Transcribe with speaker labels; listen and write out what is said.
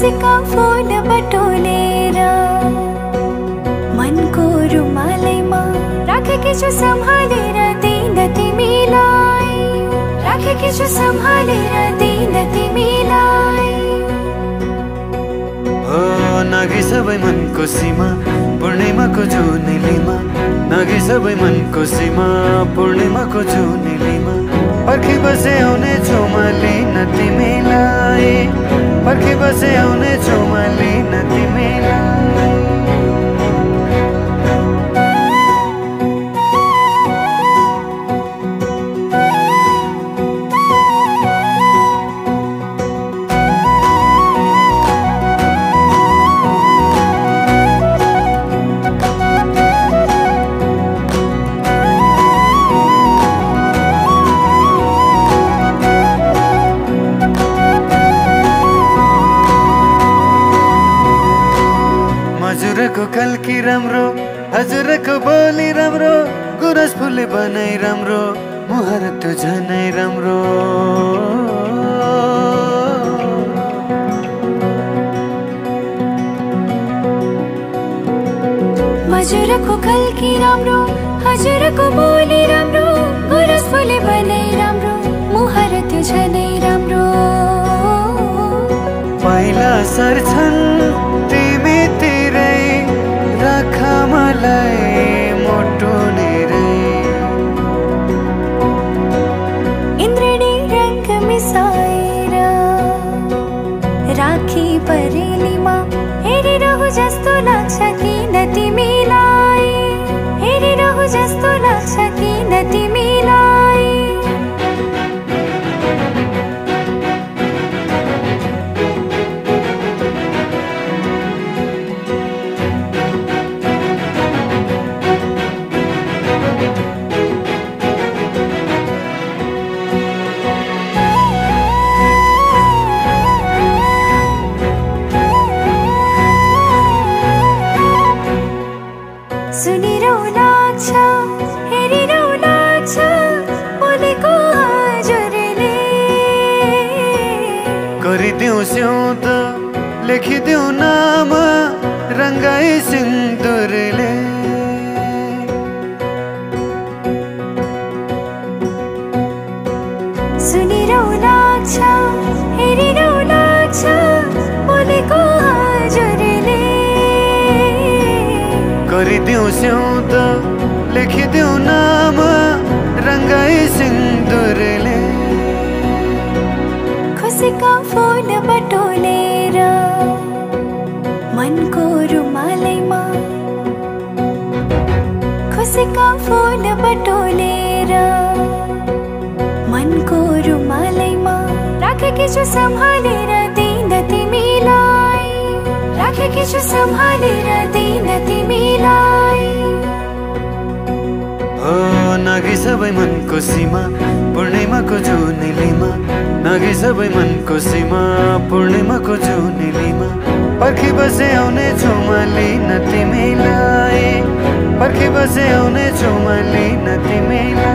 Speaker 1: खुसीका फूल बटोलेर मनको रुमालैमा राखेकी छु सम्हालेर दिन तिमीलाई, राखेकी छु सम्हालेर दिन तिमीलाई।
Speaker 2: हो नागी सबै मनको सीमा पूर्णिमाको जुनेलीमा, नागी सबै मनको सीमा पूर्णिमाको जुनेलीमा। पर्खी बसे आउने छु म लिन तिमीलाई, पर्खी बसे आउने छु म लिन तिमीलाई। हजुरको कल्की राम्रो, हजुरको बोली राम्रो, गुरस फुले बनाइ राम्रो, मुहार त्यो झनै राम्रो।
Speaker 1: हजुरको कल्की राम्रो, हजुरको बोली राम्रो, गुरस फुले बनाइ राम्रो, मुहार त्यो झनै राम्रो।
Speaker 2: पहिला सर्छन् तिमी राख मलाई मोटो नेरै,
Speaker 1: इन्द्रणी रंग मिसाएर राखी परेलीमा हेरिरहु जस्तो लाग्छ किन तिमीलाई, हेरिरहु जस्तो लाग्छ किन तिमीलाई। सुनिरहु लाग्छ, हेरिरहु लाग्छ बोलेको हजुरले।
Speaker 2: गरिदेऊ स्याउद लेखिदेऊ नाम रङ्गाई सिन्दुरले।
Speaker 1: सुनिरहु लाग्छ, हेरिरहु लाग्छ बोलेको हजुरले।
Speaker 2: गरिदेऊ स्याउद लेखिदेऊ नाम रङ्गाई सिन्दुरले।
Speaker 1: खुसीका फूल बटोलेर मनको रुमालैमा, खुसीका फूल बटोलेर मनको रुमालैमा राखेकी छु सम्हालेर दिन तिमीलाई, राखेकी छु सम्हालेर दिन तिमीलाई।
Speaker 2: हो नागी सबै मनको सीमा पूर्णिमाको जुनेलीमा, नागी सबै मनको सीमा पूर्णिमाको जुनेलीमा। पर्खी बसे आउने छु म लिन तिमीलाई, पर्खी बसे आउने छु म लिन तिमीलाई।